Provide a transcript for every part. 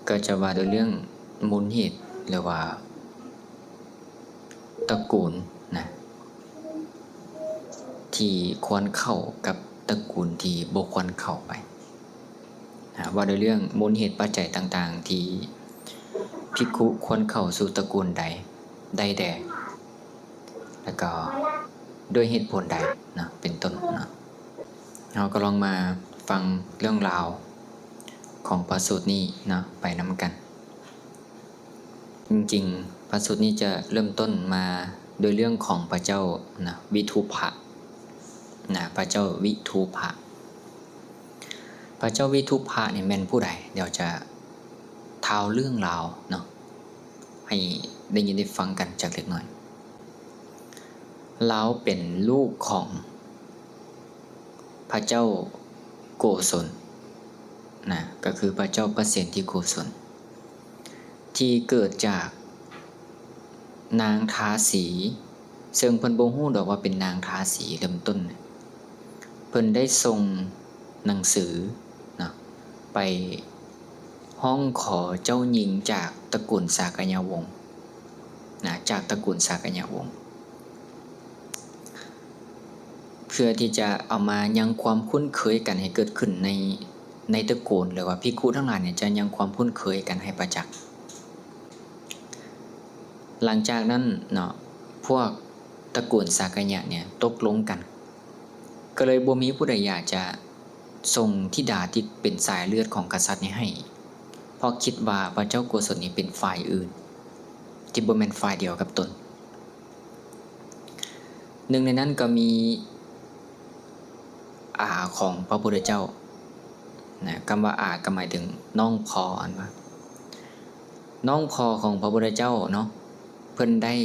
ก็จะว่าโดยเรื่องมูลเหตุหรือว่าตระกูลนะที่ควรเข้ากับตระกูลที่บ่ควรเข้าไปว่าโดยเรื่องมูลเหตุปัจจัยต่างๆที่ภิกขุควรเข้าสู่ตระกูลใดแด่แล้วก็ด้วยเหตุผลใดนะเป็นต้นนะเราก็ลองมาฟังเรื่องราวของพระสูตรนี้นะไปนำกันจริงๆพระสูตรนี้จะเริ่มต้นมาโดยเรื่องของพระเจ้านะวิทูปะนะพระเจ้าวิทูปะพระเจ้าวิทูปะเนี่ยแม่นผู้ใดเดี๋ยวจะเท้าเรื่องราวเนาะให้ได้ยินได้ฟังกันจากเล็กน้อยเราเป็นลูกของพระเจ้าโกศลนะก็คือพระเจ้าประสิทธิโกศลที่เกิดจากนางทาสีซึ่งเพิ่นบ่ฮู้ดอกว่าเป็นนางทาสีเริ่มต้นเพิ่นได้ส่งหนังสือนะไปห้องขอเจ้าหญิงจากตระกูลสากยวงศ์นะจากตระกูลสากยวงศ์เพื่อที่จะเอามายังความคุ้นเคยกันให้เกิดขึ้นในตระกูลหรือว่าภิกขุทั้งหลายเนี่ยจะยังความคุ้นเคยกันให้ประจักษ์หลังจากนั้นเนาะพวกตระกูลสากยะเนี่ยตกลงกันก็เลยบ่มีผู้ใดอยากจะส่งธิดาที่เป็นสายเลือดของกษัตริย์นี้ให้เพราะคิดว่าพระเจ้าโกศลนี้เป็นฝ่ายอื่นที่บ่แม่นฝ่ายเดียวกับตนหนึ่งในนั้นก็มีอาของพระพุทธเจ้านะคำว่าอาก็หมายถึงน้องพออันว่าน้องพอของพระพุทธเจ้าเนาะเพิ่นได้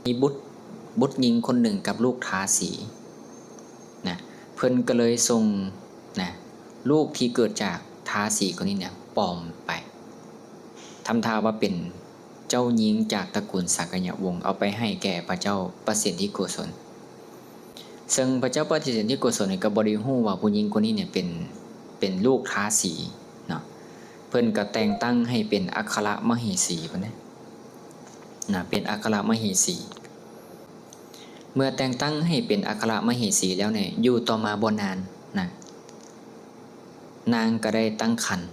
มีบุตรหญิงคนหนึ่งกับลูกทาสีนะเพิ่นก็เลยส่งนะลูกที่เกิดจากทาสีคนนี้เนี่ยปลอมไปทำท่าว่าเป็นเจ้าหญิงจากตระกูลสากยวงศ์เอาไปให้แก่พระเจ้าประสิทธิโกศลซึ่งพระเจ้าประสิทธิโกศลเนี่ยก็บ่ได้ฮู้ว่าผู้หญิงคนนี้เนี่ยเป็นลูกทาสีเนาะเพิ่นก็แต่งตั้งให้เป็นอัครมเหสีพุ่นนะเป็นอัครมเหสีเมื่อแต่งตั้งให้เป็นอัครมเหสีแล้วเนี่ยอยู่ต่อมาบ่นานนะนางก็ได้ตั้งครรภ์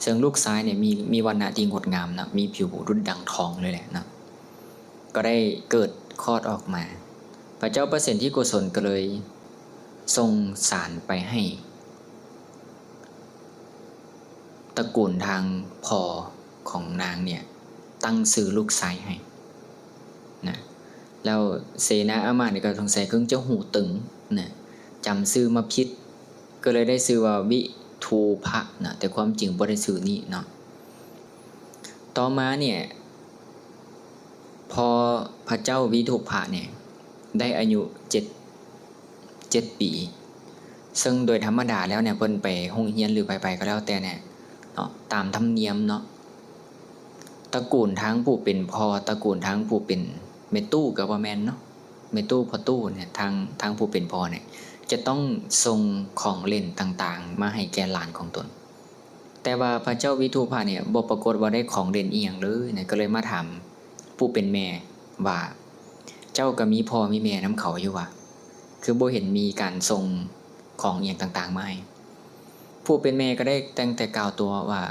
ซึ่งลูกชายเนี่ยมีวรรณะที่งดงามนะมีผิวดุจดังทองเลยแหละนะก็ได้เกิดคลอดออกมาพระเจ้าประสิทธิโกศลก็เลยส่งสารไปให้ตระกูลทางพ่อของนางเนี่ยตั้งชื่อลูกชายให้นะแล้วเสนาอามาตย์ก็สงสัยเพิ่งจะหูตึงนะจำชื่อมาผิดก็เลยได้ชื่อว่าวิทูปะนะแต่ความจริงบ่ได้ชื่อนี้เนาะต่อมาเนี่ยพอพระเจ้าวิทูปะเนี่ยได้อายุ7 ปีซึ่งโดยธรรมดาแล้วเนี่ยเพิ่นไปโรงเรียนหรือไปก็แล้วแต่เนี่ยเนาะตามธรรมเนียมเนาะตระกูลทั้งผู้เป็นพ่อตระกูลทั้งผู้เป็นเมตู้กับว่าแม่นเนาะเมตู้พ่อตู้เนี่ยทางผู้เป็นพ่อเนี่ยจะต้องส่งของเล่นต่างๆมาให้แก่หลานของตนแต่ว่าพระเจ้าวิทูปะเนี่ยบ่ปรากฏว่าได้ของเล่นอีหยังเลยเนี่ยก็เลยมาถามผู้เป็นแม่ว่าเจ้าก็มีพ่อมีแม่นำเขาอยู่ว่ะคือบ่เห็นมีการส่งของอย่างต่างๆมาให้ผู้เป็นแม่ก็ได้ตั้งแต่กล่าวตัวว่า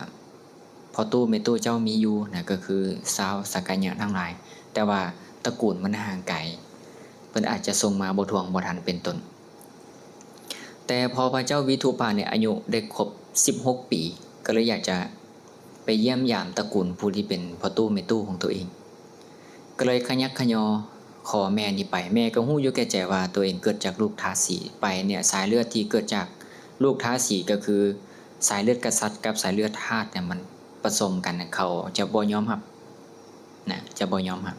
พอตู้เมตู้เจ้ามีอยู่นะก็คือชาวสักกะยะทั้งหลายแต่ว่าตระกูลมันห่างไกลเพิ่นอาจจะส่งมาบ่ทวงบ่ทันเป็นต้นแต่พอพระเจ้าวิทูปะเนี่ยอายุได้ครบ16 ปีก็เลยอยากจะไปเยี่ยมยามตระกูลผู้ที่เป็นพ่อตู้เมตู้ของตัวเองก็เลยขยักขยอขอแม่นี่ไปแม่ก็ฮู้อยู่แก่ใจว่าตัวเองเกิดจากลูกทาสีไปเนี่ยสายเลือดที่เกิดจากลูกทาสีก็คือสายเลือดกษัตริย์กับสายเลือดทาสเนี่ยมันผสมกันเขาจะบ่ยอมรับนะจะบ่ยอมรับ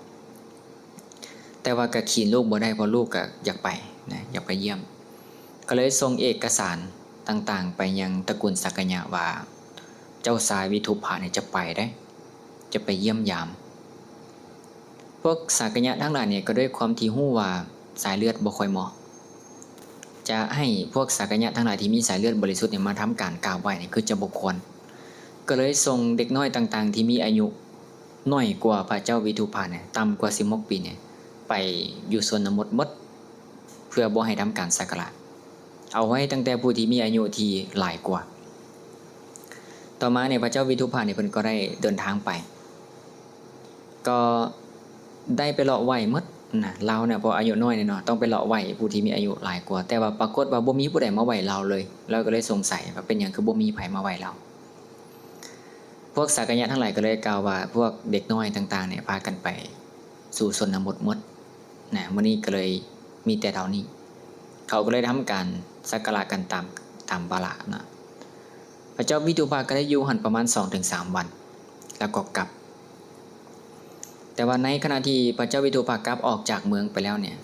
แต่ว่าก็ขีนลูกบ่ได้เพราะลูกก็อยากไปนะอยากไปเยี่ยมก็เลยส่งเอกสารต่างๆไปยังตระกูลสากยะว่าเจ้าชายวิทูปะเนี่ยจะไปได้จะไปเยี่ยมยามพวกสากยะทั้งหลายเนี่ยก็ด้วยความที่ฮู้ว่าสายเลือดบ่ค่อยเหมาะจะให้พวกสากยะทั้งหลายที่มีสายเลือดบริสุทธิ์เนี่ยมาทำการกราบไหว้เนี่ยคือจะบ่ควร ก็เลยส่งเด็กน้อยต่างๆที่มีอายุน้อยกว่าพระเจ้าวิทูปานเนี่ยต่ำกว่า16ปีเนี่ยไปอยู่ชนบทหมดเพื่อบ่ให้ทำการสักการะเอาไว้ตั้งแต่ผู้ที่มีอายุที่หลายกว่าต่อมาเนี่ยพระเจ้าวิทูปานเนี่ยเพิ่นก็ได้เดินทางไปก็ได้ไปเลาะไหว้หมดนะเราเนี่ยพออายุน้อยเนาะต้องไปเลาะไหว้ผู้ที่มีอายุหลายกว่าแต่ว่าปรากฏว่าบ่มีผู้ใดมาไหว้เราเลยเราก็เลยสงสัยว่าเป็นหยังคือบ่มีไผมาไหว้เราพวกสักยะทั้งหลายก็เลยกล่าวว่าพวกเด็กน้อยต่างๆเนี่ยพากันไปสู่ชนบทหมดนะมื้อนี้ก็เลยมีแต่เท่านี้เขาก็เลยทำการสักการะกันตามบาละนะพระเจ้าวิทูปานก็ได้อยู่หันประมาณ 2-3 วันแล้วก็กลับแต่ว่าในขณะที่พระเจ้าวิทูปานกลับออกจากเมืองไปแล้วเนี่ย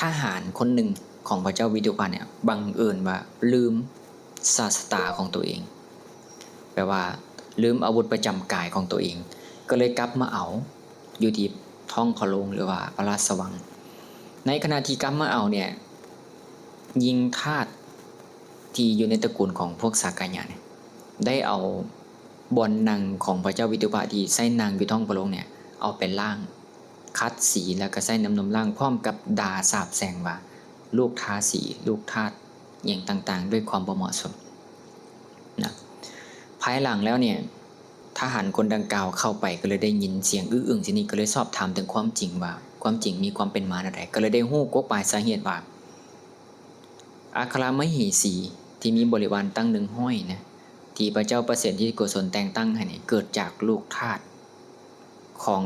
ทหารคนหนึ่งของพระเจ้าวิทูปานเนี่ยบังเอิญว่าลืมศาสตราของตัวเองแปลว่าลืมอาวุธประจำกายของตัวเองก็เลยกลับมาเอาอยู่ที่ท้องพระโรงหรือว่าพระราชวังในขณะที่กลับมาเอาเนี่ยยิงทาสที่อยู่ในตระกูลของพวกสากยะเนี่ยได้เอาบอนนางของพระเจ้าวิทูปานที่ใส่นางอยู่ท้องพระโรงเนี่ยเอาไปล้างคัดสีแล้วก็ใส่น้ำนมล้างพร้อมกับด่าสาปแช่งว่าลูกทาสีลูกทาสอย่างต่างๆด้วยความบ่เหมาะสมนะภายหลังแล้วเนี่ยทหารคนดังกล่าวเข้าไปก็เลยได้ยินเสียงอื้ออึงทีนี้ก็เลยสอบถามถึงความจริงว่าความจริงมีความเป็นมาอย่างไรก็เลยได้ฮู้กกปลายสาเหตุว่าอัครมเหสีที่มีบริวารตั้ง100นะที่พระเจ้าประเสริฐที่โกศลแต่งตั้งให้เนี่ยเกิดจากลูกทาสของ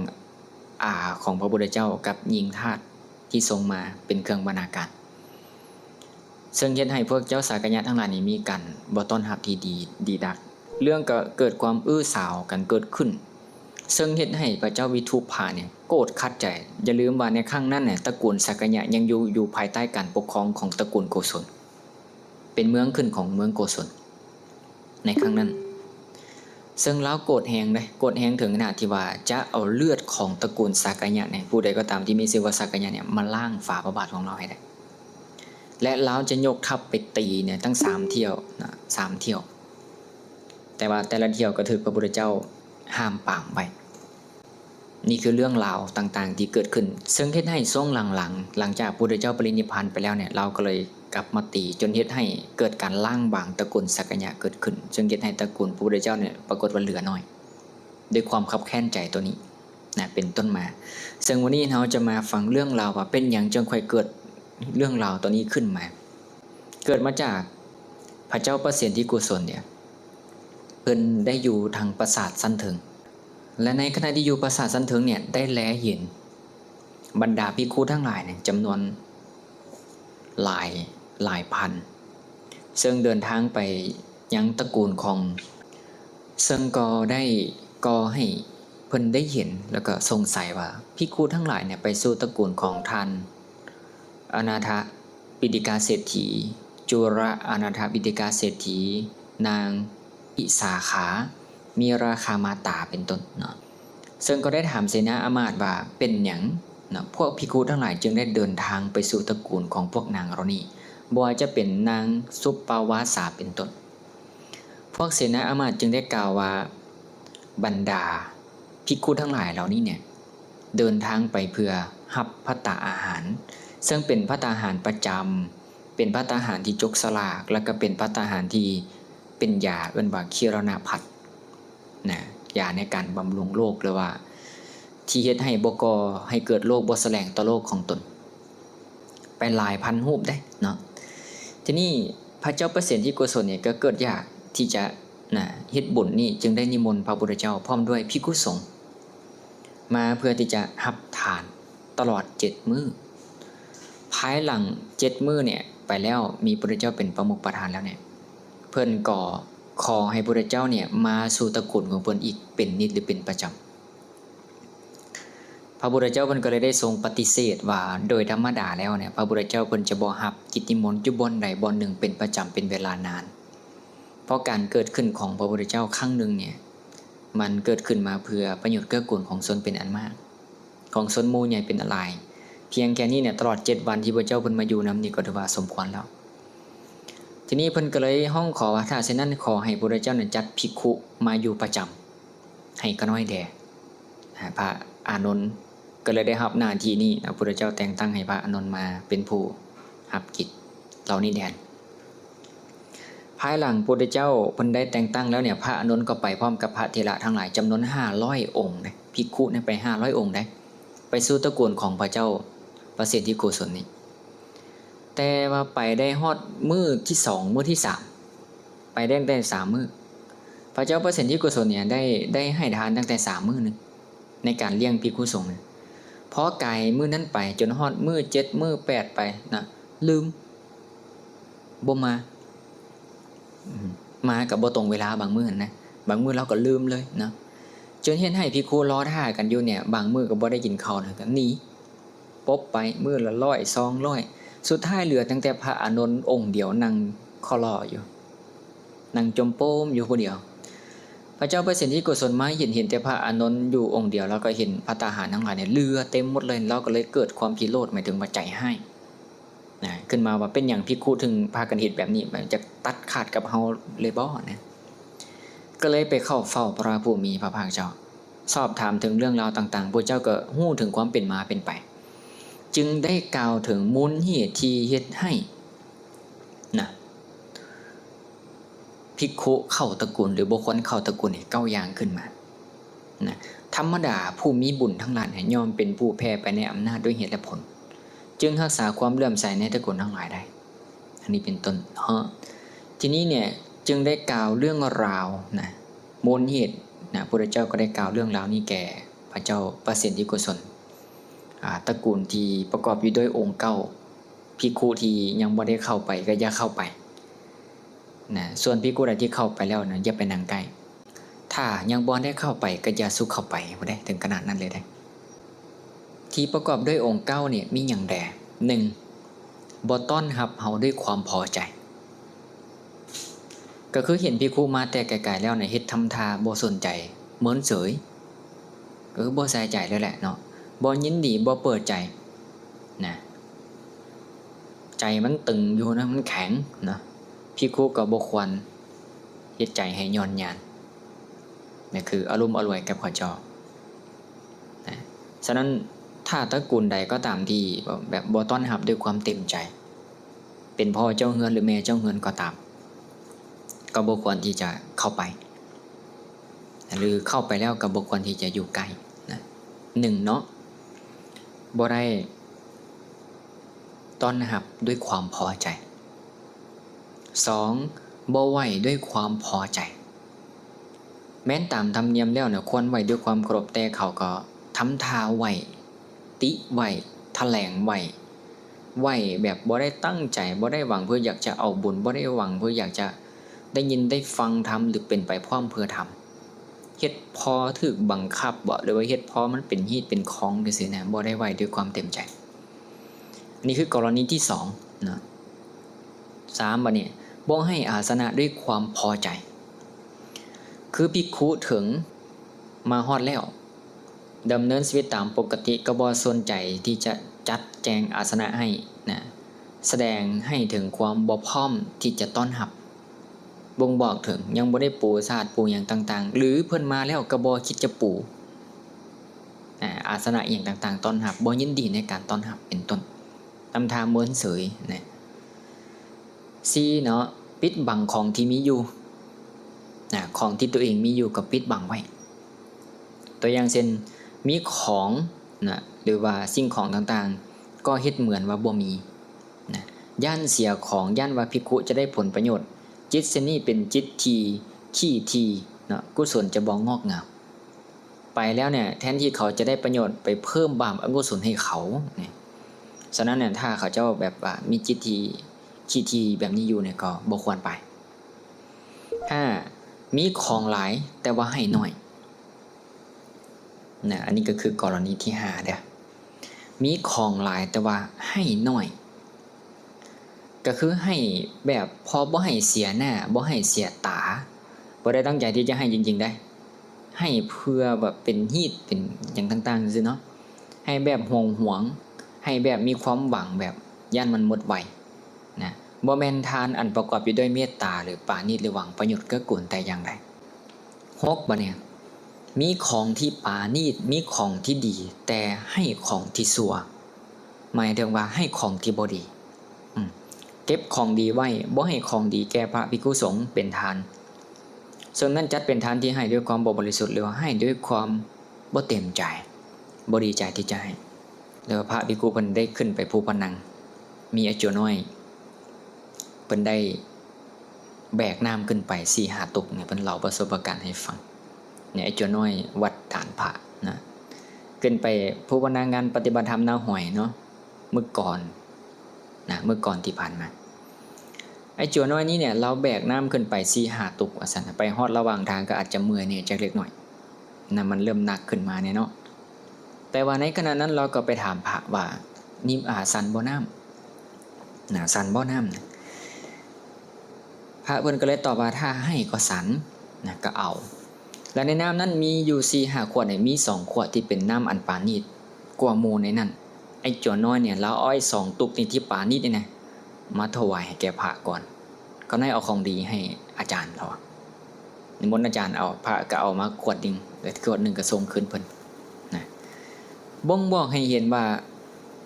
ของพระพุทธเจ้ากับหญิงทาสที่ทรงมาเป็นเครื่องบรรณาการซึ่งเฮ็ดให้พวกเจ้าสากยะทั้งหลายนี้มีกันบ่ต้อนรับที่ดีดักเรื่องก็เกิดความอื้อสาวกันเกิดขึ้นซึ่งเฮ็ดให้พระเจ้าวิทูปานเนี่ยโกรธขัดใจอย่าลืมว่าในครั้งนั้นเนี่ยตระกูลสากยะยังอยู่ภายใต้การปกครองของตระกูลโกศลเป็นเมืองขึ้นของเมืองโกศลในครั้งนั้นซึ่งแล้วโกรธแหงเลยโกรธแหงถึงขนาดที่ว่าจะเอาเลือดของตระกูลสากยะเนี่ยผู้ใดก็ตามที่มีชื่อว่าสากยะเนี่ยมาล้างฝ่าพระบาทของเราให้ได้และแล้วจะยกทัพไปตีเนี่ยตั้ง3เที่ยวนะ3เที่ยวแต่ว่าแต่ละเที่ยวก็ถูกพระพุทธเจ้าห้ามปรามไว้นี่คือเรื่องราวต่างๆที่เกิดขึ้นซึ่งเฮ็ดให้ช่วงหลังจากพระพุทธเจ้าปรินิพพานไปแล้วเนี่ยเราก็เลยกลับมาตีจนเฮ็ดให้เกิดการล้างบางตระกูลสากยะเกิดขึ้นจึงเฮ็ดให้ตระกูลพระพุทธเจ้าเนี่ยปรากฏว่าเหลือน้อยด้วยความคับแค้นใจตัวนี้นะเป็นต้นมาซึ่งวันนี้เราจะมาฟังเรื่องราวว่าเป็นหยังจึงค่อยเกิดเรื่องราวตัวนี้ขึ้นมาเกิดมาจากพระเจ้าประเสริฐที่โกศลเนี่ยเพิ่นได้อยู่ทางปราสาทสันเถิงและในขณะที่อยู่ปราสาทสันเถิงเนี่ยได้แลเห็นบรรดาภิกขุทั้งหลายเนี่ยจำนวนหลายพันซึ่งเดินทางไปยังตระกูลของซึ่งก็ได้ก่อให้เพิ่นได้เห็นแล้วก็สงสัยว่าภิกขุทั้งหลายเนี่ยไปสู่ตระกูลของท่านอนาถปิฎกเศรษฐีจุระอนาถปิฎกเศรษฐีนางอิสาขามีราคามาตาเป็นต้นเนาะซึ่งก็ได้ถามเสนาอามาตย์ว่าเป็นหยังนะพวกภิกขุทั้งหลายจึงได้เดินทางไปสู่ตระกูลของพวกนางเหล่านี้บ่ว่าจะเป็นนางสุปปาวาสาเป็นต้นพวกเสนาอามาตย์จึงได้กล่าวว่าบรรดาภิกขุทั้งหลายเหล่านี้เนี่ยเดินทางไปเพื่อรับภัตตาอาหารซึ่งเป็นภัตตาอาหารประจำเป็นภัตตาอาหารที่จกสลากแล้วก็เป็นภัตตาอาหารที่เป็นยาเอิ้นว่าคิรณพัทนะยาในการบำรุงโรคหรือว่าที่เฮ็ดให้บ่ก่อให้เกิดโรคบ่แสลงต่อโรคของตนไปหลายพันรูปได้เนาะทีนี้พระเจ้าประเสริฐที่โกศลเนี่ยก็เกิดอยากที่จะเฮ็ดบุญนี่จึงได้นิมนต์พระพุทธเจ้าพร้อมด้วยภิกขุสงฆ์มาเพื่อที่จะรับทานตลอด7มื้อภายหลัง7มื้อเนี่ยไปแล้วมีพระพุทธเจ้าเป็นประมุขประธานแล้วเนี่ยเพิ่นก็ขอให้พระพุทธเจ้าเนี่ยมาสู่ตระกูลของเพิ่นอีกเป็นนิจหรือเป็นประจำพระพุทธเจ้าเพิ่นก็เลยได้ทรงปฏิเสธว่าโดยธรรมดาแล้วเนี่ยพระพุทธเจ้าเพิ่นจะบ่รับกิจนิมนต์อยู่บ่อนใดบ่อนหนึ่งเป็นประจำเป็นเวลานานเพราะการเกิดขึ้นของพระพุทธเจ้าครั้งหนึ่งเนี่ยมันเกิดขึ้นมาเพื่อประโยชน์เกื้อกูลของชนเป็นอันมากของชนหมู่ใหญ่เป็นอะไรเพียงแค่นี้เนี่ยตลอด7วันที่พระเจ้าเพิ่นมาอยู่นำนี่ก็ถือว่าสมควรแล้ว ทีนี้เพิ่นก็เลยห้องขอว่าถ้าเช่นนั้นขอให้พระพุทธเจ้าจัดภิกขุมาอยู่ประจำให้ก็น้อยแด่พระอานนท์ก็เลยได้รับหน้าที่นี้พระพุทธเจ้าแต่งตั้งให้พระอานนท์มาเป็นผู้รับกิจเหล่านี้แทนภายหลังพระพุทธเจ้าเพิ่นได้แต่งตั้งแล้วเนี่ยพระอานนท์ก็ไปพร้อมกับพระเถระทั้งหลายจำนวน500องค์นะภิกขุไป500องค์ได้ไปสู่ตระกูลของพระเจ้าประสิทธิโกศลนี่แต่ว่าไปได้ฮอดมื้อที่2มื้อที่3ไปได้ตั้งแต่3มื้อพระเจ้าประสิทธิโกศลเนี่ยได้ให้ทานตั้งแต่3มื้อนึงในการเลี้ยงภิกขุสงฆ์เพราะไกลมื้อนั้นไปจนฮอดมื้อ7มื้อ8ไปนะลืมบ่มากับบ่ตรงเวลาบางมื้อนะบางมื้อเราก็ลืมเลยนะจนเห็นให้ภิกขุรอท่ากันอยู่เนี่ยบางมื้อก็บ่ได้กินข้าวนะก็หนีปบไปมื้อละ100 200สุดท้ายเหลือตั้งแต่พระอานนท์องค์เดียวนั่งคอรออยู่นั่งจมโป้มอยู่ผู้เดียวพระเจ้าประสิทธิโกศลมาเห็นแต่พระอานนท์อยู่องค์เดียวแล้วก็เห็นพระทหารทั้งหลายเนี่ยเรือเต็มหมดเลยเราก็เลยเกิดความพิโรธหมายถึงว่าใจให้นะขึ้นมาว่าเป็นอย่างภิกขุถึงพากันเฮ็ดแบบนี้มันจะตัดขาดกับเฮาเลยบ่นะก็เลยไปเข้าเฝ้าพระผู้มีพระภาคเจ้าสอบถามถึงเรื่องราวต่างๆพระเจ้าก็ฮู้ถึงความเป็นมาเป็นไปจึงได้กล่าวถึงมูลเหตุที่เฮ็ดให้นะภิกขุเข้าตระกูลหรือบุคคลเข้าตระกูลเนี่ย9อย่างขึ้นมานะธรรมดาผู้มีบุญทั้งหลายเนี่ยย่อมเป็นผู้แพ้ไปในอำนาจด้วยเหตุและผลจึงรักษาความเลื่อมใสในตระกูลทั้งหลายได้อันนี้เป็นต้นทีนี้เนี่ยจึงได้กล่าวเรื่องราวนะมูลเหตุนะพระพุทธเจ้าก็ได้กล่าวเรื่องราวนี้แก่พระเจ้าประสิทธิโกศลตระกูลที่ประกอบอยู่ด้วยองค์9ภิกขุที่ยังบ่ได้เข้าไปก็อย่าเข้าไปนะส่วนภิกขุใดที่เข้าไปแล้วนะอย่าไปนั่งใกล้ถ้ายังบ่ได้เข้าไปก็อย่าสุขเข้าไปบ่ได้ถึงขนาดนั้นเลยได้ที่ประกอบด้วยองค์9เนี่ยมีหยังแด่1บ่ต้อนรับเฮาด้วยความพอใจก็คือเห็นภิกขุมาแต่ไกลๆแล้วเนี่ยเฮ็ดทำท่าบ่สนใจเหมือนเฉยก็คือบ่ใส่ใจแล้วแหละเนาะบ่ยินดีบ่เปิดใจนะใจมันตึงอยู่นะมันแข็งนะภิกขุก็บ่ควรเฮ็ดใจให้ย่อนยานนี่คืออารมณ์อร่วยกับพระเจ้านะฉะนั้นถ้าตระกูลใดก็ตามที่แบบบ่ต้อนรับด้วยความเต็มใจเป็นพ่อเจ้าเฮือนหรือแม่เจ้าเฮือนก็ตามก็บ่ควรที่จะเข้าไปหรือเข้าไปแล้วก็บ่ควรที่จะอยู่ใกล้นะ1เนาะบ่ได้ต้อนรับด้วยความพอใจ2บ่ไหวด้วยความพอใจแม้นตามธรรมเนียมแล้วเนี่ยควรไหวด้วยความเคารพแต่เขาก็ทำท่าไหวติไหวแถลงไหวแบบบ่ได้ตั้งใจบ่ได้หวังเพื่ออยากจะเอาบุญบ่ได้หวังเพื่ออยากจะได้ยินได้ฟังธรรมหรือเป็นไปพร้อมเพื่อธรรมเฮ็ดพอถูกบังคับบ่หรือว่าเฮ็ดพอมันเป็นฮีตเป็นของซื่อๆนะบ่ได้ไหวด้วยความเต็มใจนี่คือกรณีที่2นะ3บัดนี้บ่ให้อาสนะด้วยความพอใจคือภิกขุถึงมาฮอดแล้วดำเนินชีวิตตามปกติก็บ่สนใจที่จะจัดแจงอาสนะให้นะแสดงให้ถึงความบ่พร้อมที่จะต้อนรับบ่งบอกถึงยังบ่ได้ปูศาสตร์ปูหยังต่างๆหรือเพิ่นมาแล้วก็บ่คิดจะปูอาสนะอีหยังต่างๆต้อนรับบ่ยินดีในการต้อนรับเป็นต้นทำท่าเหมือนเฉยนะ4เนาะปิดบังของที่มีอยู่ของที่ตัวเองมีอยู่ก็ปิดบังไว้ตัวอย่างเช่นมีของนะหรือว่าสิ่งของต่างๆก็เฮ็ดเหมือนว่าบ่มีนะย่านเสียของย่านว่าภิกขุจะได้ผลประโยชน์จิตเช่นนี้เป็นจิตที่ขี้ทีนะกุศลจะบ่งอกงามไปแล้วเนี่ยแทนที่เขาจะได้ประโยชน์ไปเพิ่มบาปอกุศลให้เขาเนี่ยฉะนั้นเนี่ยถ้าเขาเจ้าแบบว่ามีจิตที่ขี้ทีแบบนี้อยู่เนี่ยก็บ่ควรไป5มีของหลายแต่ว่าให้น้อยนะอันนี้ก็คือกรณีที่5เด้อมีของหลายแต่ว่าให้น้อยก็คือให้แบบพอบ่ให้เสียหน้าบ่ให้เสียตาบ่ได้ตั้งใจที่จะให้จริงๆได้ให้เพื่อแบบเป็นฮีตเป็นอย่างต่างๆซื่อเนาะให้แบบหวงให้แบบมีความหวังแบบย่านมันหมดไวนะ บ่แม่นทานอันประกอบอยู่ด้วยเมตตาหรือปราณีตหรือหวังประโยชน์เกื้อกูลแต่อย่างใด6บ่เนี่ยมีของที่ปราณีตมีของที่ดีแต่ให้ของที่ชั่วหมายถึงว่าให้ของที่บ่ดีเก็บของดีไว้บ่ให้ของดีแก่พระภิกษุสงฆ์เป็นทานส่วนนั้นจัดเป็นทานที่ให้ด้วยความบ่บริสุทธิ์หรือว่าให้ด้วยความบ่เต็มใจบ่ดีใจที่จะให้แล้วพระภิกษุเพิ่นได้ขึ้นไปภูพนังมีอาจารย์น้อยเพิ่นได้แบกน้ำขึ้นไป 4-5 ตุกเนี่ยเพิ่นเล่าประสบการณ์ให้ฟังเนี่ยอาจารย์น้อยวัดฐานพระนะขึ้นไปภูพนังงานปฏิบัติธรรมนาหอยเนาะเมื่อก่อนที่ผ่านมาไอ้จัวน้อยนี้เนี่ยเราแบกน้ำขึ้นไป 4-5 ตุกว่าซั่นไปฮอดระหว่างทางก็อาจจะเมื่อยเนี่ยจักเล็กหน่อยนะมันเริ่มหนักขึ้นมาเนี่ยเนาะแต่ว่าในขณะนั้นเราก็ไปถามพระว่านี่สันบ่น้ำนะสันบ่น้ำนะพระเพิ่นก็เลยตอบว่าถ้าให้ก็สันนะก็เอาและในน้ำนั้นมีอยู่ 4-5 ขวดเนี่ยมี2ขวดที่เป็นน้ำอันปราณีตกว่าหมู่ในนั้นไอ้จัวน้อยเนี่ยเราอ้อย2ตุกนี่ที่ปราณีตนี่นะมาถวายให้แก่พระก่อนก็ได้เอาของดีให้อาจารย์เรานิมนต์อาจารย์เอาพระก็เอามาขวดนึงแล้วขวดนึงก็ส่งคืนเพิ่นนะบ่งบอกให้เห็นว่า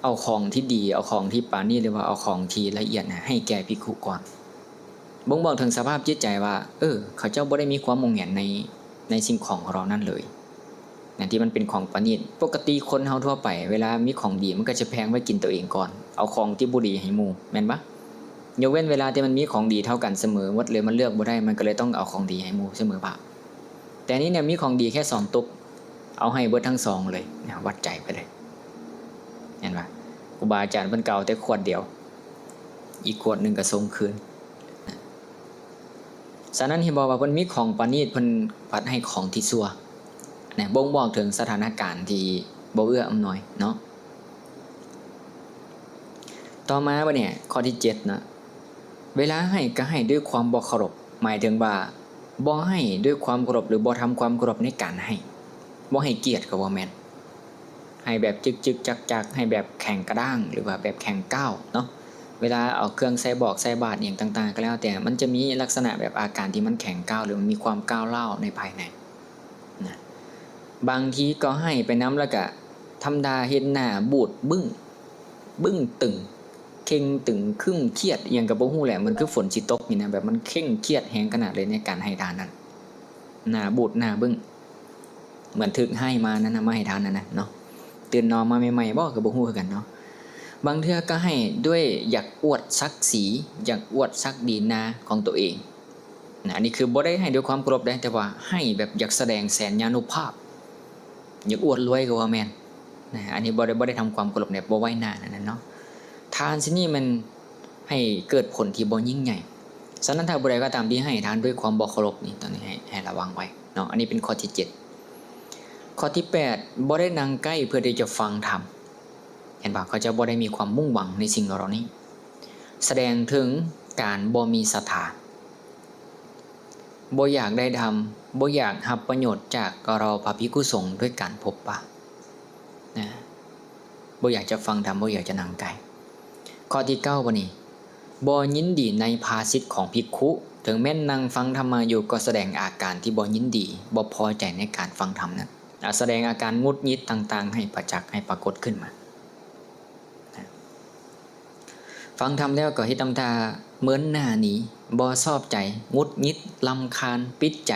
เอาของที่ดีเอาของที่ปราณีตหรือว่าเอาของที่ละเอียดนะให้แก่ภิกขุก่อนบ่งบอกถึงสภาพจิตใจว่าเขาเจ้าบ่ได้มีความมุ่งแหนในสิ่งของเรานั่นเลยนะที่มันเป็นของปราณีตปกติคนเฮาทั่วไปเวลามีของดีมันก็จะแพงไว้กินตัวเองก่อนเอาของที่บ่ดีให้หมู่แม่นบ่ยกเว้นเวลาที่มันมีของดีเท่ากันเสมอหมดเลยมันเลือกบ่ได้มันก็เลยต้องเอาของดีให้หมู่เสมอบ่แต่นี้เนี่ยมีของดีแค่2ตุกเอาให้เบิดทั้ง2เลยนะวัดใจไปเลยเห็นบ่ครูบาอาจารย์เพิ่นเก่าแต่ขวดเดียวอีกขวดนึงก็ส่งคืนฉะนั้นที่บอกว่าเพิ่นมีของปราณีตเพิ่นปัดให้ของที่ชั่วนะบ่งบอกถึงสถานการณ์ที่บ่เอื้ออำนวยเนาะต่อมาบ่เนี่ยข้อที่7นะเวลาให้ก็ให้ด้วยความบ่เคารพหมายถึงว่าบ่ให้ด้วยความเคารพหรือบ่ทำความเคารพในการให้บ่ให้เกียรติก็บ่แม่นให้แบบจึกๆจักๆให้แบบแข็งกระด้างหรือว่าแบบแข็งก้าวเนาะเวลาเอาเครื่องใส่บอกใส่บาตรอย่างต่างๆก็แล้วแต่มันจะมีลักษณะแบบอาการที่มันแข็งก้าวหรือมันมีความก้าวร้าวในภายในนะบางทีก็ให้ไปน้ำแล้วก็ธรรมดาเห็นหน้าบูดบึ้งตึงเข่งตึงครึ่งเครียดอย่างกับบ่ฮู้แหละมันคือฝนสิตกนี่นะแบบมันเข่งเครียดแฮงขนาดเลยในการให้ทานนั้นหน้าบูดหน้าบึ้งเหมือนถึกให้มานั้นนะมาให้ทานนั่นนะเนาะตื่นนอนมาใหม่ๆบ่ก็บ่ฮู้คือกันเนาะบางเทื่อก็ให้ด้วยอยากอวดศักดิ์ศรีอยากอวดศักดินาของตัวเองนะอันนี้คือบ่ได้ให้ด้วยความเคารพได้แต่ว่าให้แบบอยากแสดงแสนยานุภาพอยากอวดรวยก็ว่าแม่นนะอันนี้บ่ได้ทำความเคารพเนี่ยบ่ไว้หน้านั่นเนาะทานสินี่มันให้เกิดผลที่บ่ยิ่งใหญ่ฉะนั้นถ้าผู้ใดก็ตามที่ให้ทานด้วยความบ่เคารพนี่ตอนนี้ให้ระวังไว้เนาะอันนี้เป็นข้อที่7ข้อที่8บ่ได้นั่งใกล้เพื่อที่จะฟังธรรมเห็นป่ะเขาจะบ่ได้มีความมุ่งหวังในสิ่งเหล่านี้แสดงถึงการบ่มีศรัทธาบ่อยากได้ทำบ่อยากรับประโยชน์จากเราพระภิกษุสงฆ์ด้วยการพบปะนะบ่อยากจะฟังธรรมบ่อยากจะนั่งใกล้ข้อที่9บ่นี่บ่ยินดีในภาสิทธิ์ของภิกขุถึงแม้นนั่งฟังธรรมมาอยู่ก็แสดงอาการที่บ่ยินดีบ่พอใจในการฟังธรรมนั้นแสดงอาการงุดหงิดต่างๆให้ประจักษ์ให้ปรากฏขึ้นมาฟังธรรมแล้วก็เฮ็ดตำตาเหมือนหน้าหนีบ่ชอบใจงุดหงิดรำคาญปิดใจ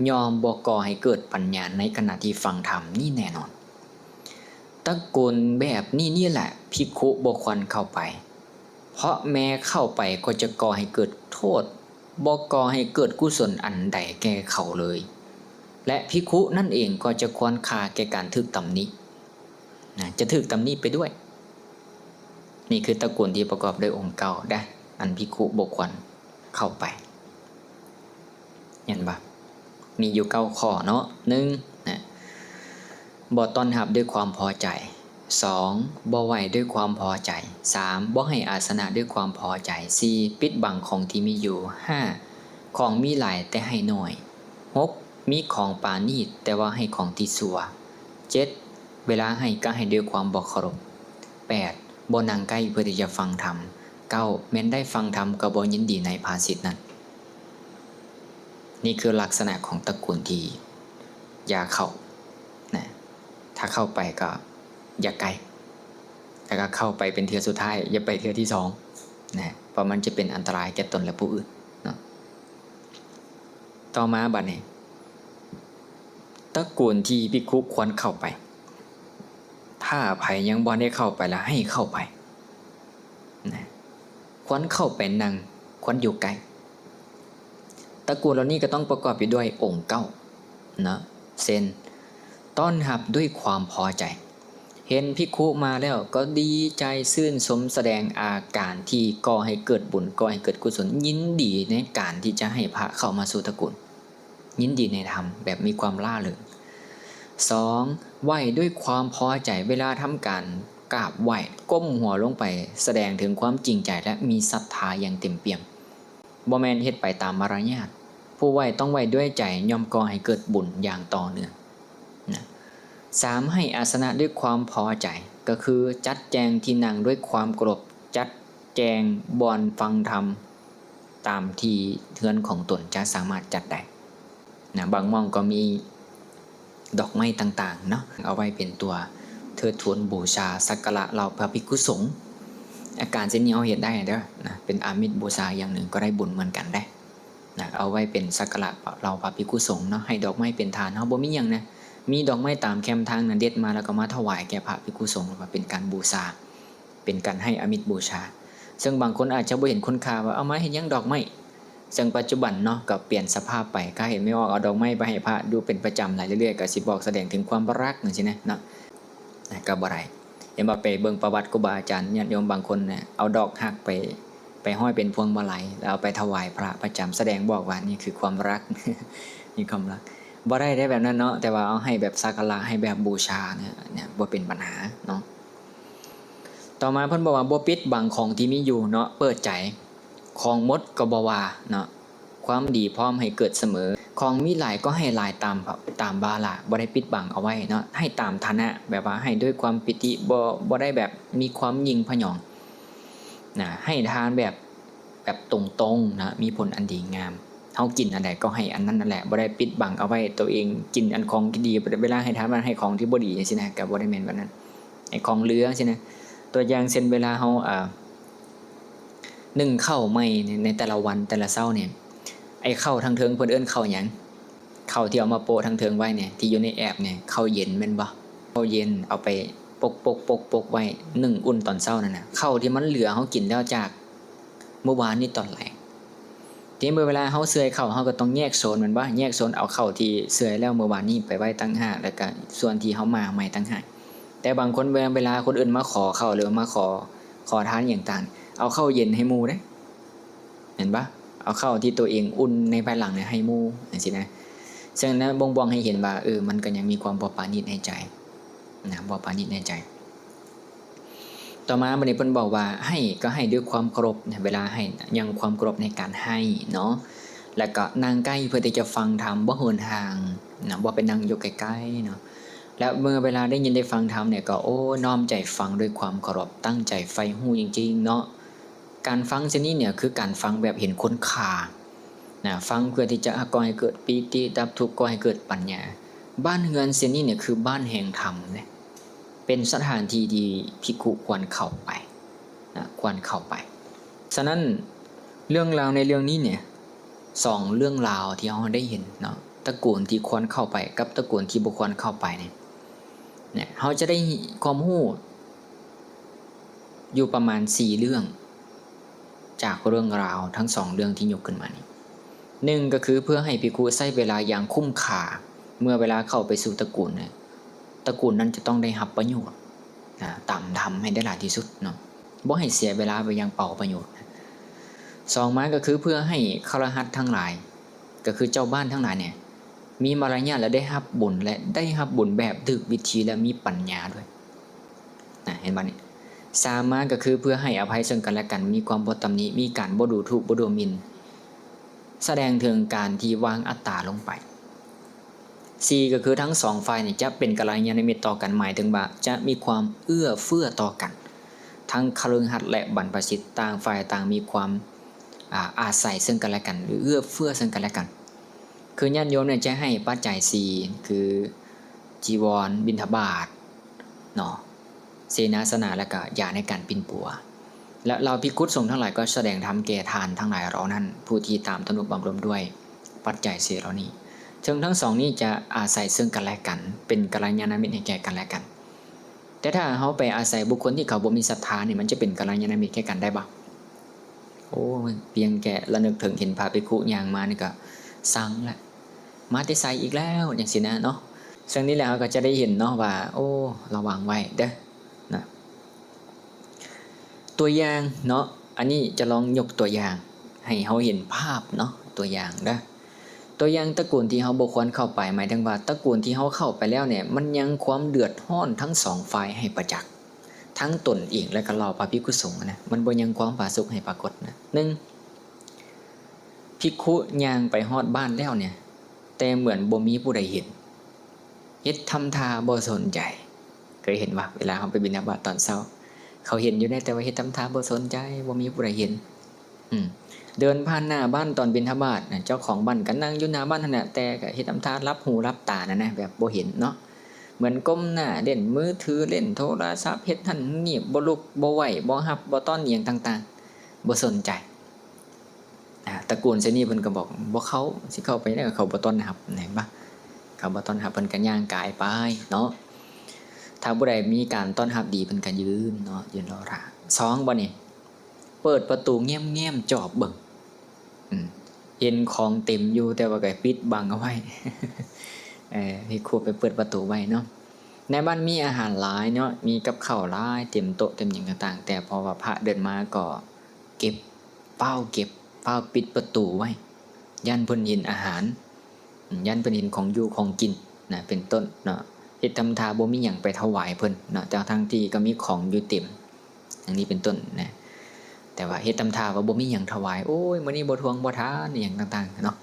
ยอมบ่ก่อให้เกิดปัญญาในขณะที่ฟังธรรมนี่แน่นอนตะโกนแบบนี่แหละภิกขุบ่ควรเข้าไปเพราะแม้เข้าไปก็จะก่อให้เกิดโทษบ่ก่อให้เกิดกุศลอันใดแก่เขาเลยและภิกขุนั่นเองก็จะควรค่าแก่การถูกตำหนิจะถูกตำหนิไปด้วยนี่คือตระกูลที่ประกอบด้วยองค์เก่าได้อันภิกขุบ่ควรเข้าไปเห็นปะมีอยู่9ข้อเนาะ1นะบ่ต้อนรับด้วยความพอใจ2บ่ไหวด้วยความพอใจ3บ่ให้อาสนะด้วยความพอใจ4ปิดบังของที่มีอยู่5ของมีหลายแต่ให้น้อย6มีของปราณีตแต่ว่าให้ของที่ชั่ว7เวลาให้ก็ให้ด้วยความบ่เคารพ8บ่นั่งใกล้เพื่อที่จะฟังธรรม 9แม้นได้ฟังธรรมก็บ่ยินดีในภาสิทธินั้นนี่คือลักษณะของตระกูลที่อย่าเข้านะถ้าเข้าไปก็อย่าไกลแล้วก็เข้าไปเป็นเทือสุดท้ายอย่าไปเทือที่2นะเพราะมันจะเป็นอันตรายแก่ตนและผู้อื่นเนาะต่อมาบัดนี้ตระกูลที่ภิกขุควรเข้าไปถ้าไผยังบ่ได้เข้าไปแล้วให้เข้าไปนะควรเข้าไปนั่งควรอยู่ไกลตระกูลเหล่านี้ก็ต้องประกอบอยู่ด้วยองค์9นะเช่นต้อนรับด้วยความพอใจเห็นภิกขุมาแล้วก็ดีใจชื่นชมแสดงอาการที่ก่อให้เกิดบุญก่อให้เกิดกุศลยินดีในการที่จะให้พระเข้ามาสู่ตระกูลยินดีในธรรมแบบมีความล่าเริง 2. ไหว้ด้วยความพอใจเวลาทำการกราบไหว้ก้มหัวลงไปแสดงถึงความจริงใจและมีศรัทธาอย่างเต็มเปี่ยมบ่แม่นเฮ็ดไปตามมารยาทผู้ไหว้ต้องไหว้ด้วยใจย่อมก่อให้เกิดบุญอย่างต่อเนื่องนะ 3. ให้อาสนะด้วยความพอใจก็คือจัดแจงที่นั่งด้วยความเคารพจัดแจงบ่อนฟังธรรมตามที่เทือนของตนจะสามารถจัดได้นะบางหม้องก็มีดอกไม้ต่างๆเนาะเอาไว้เป็นตัวเทิดทูนบูชาสักการะเหล่าพระภิกขุสงฆ์อาการเช่นนี้เอาเห็นได้เด้อนะเป็นอามิสบูชาอย่างหนึ่งก็ได้บุญเหมือนกันได้นะเอาไว้เป็นสักการะเหล่าพระภิกขุสงฆ์เนาะให้ดอกไม้เป็นทานเฮาบ่มีหยังนะมีดอกไม้ตามแคมทางนั้นเด็ดมาแล้วก็มาถวายแก่พระภิกขุสงฆ์ว่าเป็นการบูชาเป็นการให้อามิสบูชาซึ่งบางคนอาจจะบ่เห็นคุณค่าว่าเอามาเฮ็ดหยังดอกไม้ซึ่งปัจจุบันเนาะก็เปลี่ยนสภาพไปก็เห็นไม่ออกเอาดอกไม้ไปให้พระดูเป็นประจำหลายเรื่อยๆก็สิบอกแสดงถึงความรักจังซี่นะเนาะก็บ่ได้เห็นบ่ไปเบิ่งประวัติครูบาอาจารย์ญาติโยมบางคนเนี่ยเอาดอกฮักไปห้อยเป็นพวงมาลัยแล้วเอาไปถวายพระประจำแสดงบอกว่านี่คือความรัก นี่ความรักบ่ได้แบบนั้นเนาะแต่ว่าเอาให้แบบสักการะให้แบบบูชาเนี่ยบ่เป็นปัญหาเนาะต่อมาเพิ่นบอกว่าบ่ปิดบังของที่มีอยู่เนาะเปิดใจของมดก็บ่ว่าเนาะความดีพร้อมให้เกิดเสมอของมีหลายก็ให้หลายตามบาละบ่ได้ปิดบังเอาไว้เนาะให้ตามฐานะแบบว่าให้ด้วยความปิติบ่ได้แบบมีความยิ่งพยองนะให้ทานแบบตรงๆนะมีผลอันดีงามเฮากินอันใดก็ให้อันนั้นนั่นแหละบ่ได้ปิดบังเอาไว้ตัวเองกินอันของที่ดีเวลาให้ทานมันให้ของที่บ่ดีจังซี่นะก็บ่ได้แม่นแบบนั้นไอ้ของเหลือจังซี่นะตัวอย่างเช่นเวลาเฮานึ่งข้าวใหม่ในแต่ละวันแต่ละเช้าเนี่ยไอ้ข้าวทางเทิงเพิ่นเอิ้นข้าวหยังข้าวที่เอามาโปะทางเทิงไว้เนี่ยที่อยู่ในแอปเนี่ยข้าวเย็นแม่นบ่ข้าวเย็นเอาไปปกไว้นึ่งอุ่นตอนเช้านั่นน่ะข้าวที่มันเหลือเฮากินแล้วจากเมื่อวานนี้ตอนแลงทีนี้เวลาเฮาเสื่อยข้าวเฮาก็ต้องแยกโซนแม่นบ่แยกโซนเอาข้าวที่เสื่อยแล้วเมื่อวานนี้ไปไว้ต่างหากแล้วก็ส่วนที่เฮามาใหม่ต่างหากแต่บางคนเวลาคนอื่นมาขอข้าวหรือมาขอทานอย่างต่างเอาข้าวเย็นให้หมู่เด้เห็นปะเอาข้าวที่ตัวเองอุ่นในภายหลังเนี่ยให้หมู่จังซี่นะซึ่งนั้นบ่งให้เห็นว่ามันก็ยังมีความบ่ปราณีตในใจนะบ่ปราณีตในใจต่อมาบัดนี้เพิ่นบอกว่าให้ก็ให้ด้วยความเคารพเวลาให้ยังความเคารพในการให้เนาะแล้วก็นั่งใกล้เพื่อที่จะฟังธรรมบ่เหินห่างนะบ่ไปนั่งอยู่ใกล้ๆเนาะแล้วเมื่อเวลาได้ยินได้ฟังธรรมเนี่ยก็น้อมใจฟังด้วยความเคารพตั้งใจใฝ่ฮู้จริงๆเนาะการฟังเช่นนี้เนี่ยคือการฟังแบบเห็นคุณค่านะฟังเพื่อที่จะก่อให้เกิดปีติดับทุกข์ก่อให้เกิดปัญญาบ้านเฮือนเช่นนี้เนี่ยคือบ้านแห่งธรรมนะเป็นสถานที่ที่ภิกขุควรเข้าไปนะควรเข้าไปฉะนั้นเรื่องราวในเรื่องนี้เนี่ย2เรื่องราวที่เราได้เห็นเนาะตระกูลที่ควรเข้าไปกับตระกูลที่บ่ควรเข้าไปเนี่ยเราจะได้ความรู้อยู่ประมาณ4เรื่องจากเรื่องราวทั้ง2เรื่องที่ยกขึ้นมานี่1ก็คือเพื่อให้ภิกขุใช้เวลาอย่างคุ้มค่าเมื่อเวลาเข้าไปสู่ตระกูลเนี่ยตระกูลนั้นจะต้องได้รับประโยชน์ตามธรรมให้ได้หลายที่สุดเนาะบ่ให้เสียเวลาไปยังเป่าประโยชน์2มาก็คือเพื่อให้คฤหัสถ์ทั้งหลายก็คือเจ้าบ้านทั้งหลายเนี่ยมีมารยาทและได้รับบุญและได้รับบุญแบบถูกวิธีและมีปัญญาด้วยเห็นบ่นี่3มาก็คือเพื่อให้อภัยซึ่งกันและกันมีความบ่ตำหนิมีการบ่ดูถูกบ่ดูหมิ่นแสดงถึงการที่วางอัตตาลงไป4ก็คือทั้ง2ฝ่ายนี่จะเป็นกัลยาณมิตรต่อกันหมายถึงว่าจะมีความเอื้อเฟื้อต่อกัน ทั้งคฤหัสถ์และบรรพชิตต่างฝ่ายต่างมีความอาศัยซึ่งกันและกันหรือเอื้อเฟื้อซึ่งกันและกันคือญาติโยมเนี่ยจะให้ปัจจัย4คือจีวรบิณฑบาตเนาะเสนาสนะและก็ยาในการปิ้นปัวและเราภิกขุสงฆ์ทั้งหลายก็แสดงธรรมแก่ทานทั้งหลายเรานั้นผู้ที่ตามทนุบำรุงด้วยปัจจัย4เหล่านี้ทั้งสองนี้จะอาศัยซึ่งกันและกันเป็นกัลยาณมิตรให้แก่กันและกันแต่ถ้าเขาไปอาศัยบุคคลที่เขาบ่มีศรัทธาเนี่ยมันจะเป็นกัลยาณมิตรแก่กันได้บ่โอ้เพียงแค่ระลึกถึงเห็นพระภิกขุย่างมานี่ก็สั่งละมาแต่ไสอีกแล้วอย่างสินะเนาะซึ่งนี้แหละเราก็จะได้เห็นเนาะว่าโอ้ระวังไว้เด้อนะตัวอย่างเนาะอันนี้จะลองยกตัวอย่างให้เขาเห็นภาพเนาะตัวอย่างเด้อตัวอย่างตระกูลที่เขาบ่ควรเข้าไปหมายถึงว่าตระกูลที่เขาเข้าไปแล้วเนี่ยมันยังความเดือดร้อนทั้งสองฝ่ายให้ประจักษ์ทั้งตนเองและก็เราพระภิกขุสงฆ์นะมันบ่ยังความผาสุกให้ปรากฏนะ1ภิกขุย่างไปฮอดบ้านแล้วเนี่ยแต่เหมือนบ่มีผู้ใดเห็นเฮ็ดทำท่าบ่สนใจเคยเห็นว่าเวลาเขาไปบิณฑบาตตอนเช้าเขาเห็นอยู่ได้แต่ว่าเฮ็ดทำท่าบ่สนใจบ่มีผู้ใดเห็นเดินผ่านหน้าบ้านตอนบิณฑบาตเจ้าของบ้านก็นั่งอยู่หน้าบ้านนั่นแหละแต่ก็เฮ็ดทำท่ารับหูรับตานะแบบบ่เห็นเนาะเหมือนก้มหน้าเล่นมือถือเล่นโทรศัพท์เฮ็ดหั่นนี่บ่ลุกบ่ไหวบ่รับบ่ต้อนอิหยังต่างๆบ่สนใจตระกูลเสนีเพิ่นก็บอกบ่เข้าสิเข้าไปได้ก็เขาบ่ต้อนรับเห็นบ่เขาบ่ต้อนรับเพิ่นก็ย่างกายไปเนาะถ้าผู้ใดมีการต้อนรับดีเพิ่นก็ยืนเนาะยืนรอท่า2บ่นี่เปิดประตูแง้มๆจอบเบิ่งเห็นของเต็มอยู่แต่ว่าก็ปิดบังเอาไว้พี่ครูไปเปิดประตูไว้เนาะในบ้านมีอาหารหลายเนาะมีกับข้าวหลายเต็มโต๊ะเต็มหยังต่างๆแต่พอว่าพระเดินมาก็เก็บเฝ้าปิดประตูไว้ยันเพิ่นเห็นอาหารยันเพิ่นเห็นของอยู่ของกินนะเป็นต้นเนาะเฮ็ดทำทาบ่มีหยังไปถวายเพิ่นเนาะทั้งที่ก็มีของอยู่เต็มอย่างนี้เป็นต้นนะแต่ว่าเฮ็ดทำทาว่าบ่มีหยังถวายโอ้ยมื้อนี้บ่ทวงบ่ทานอีหยังต่างๆเนาะ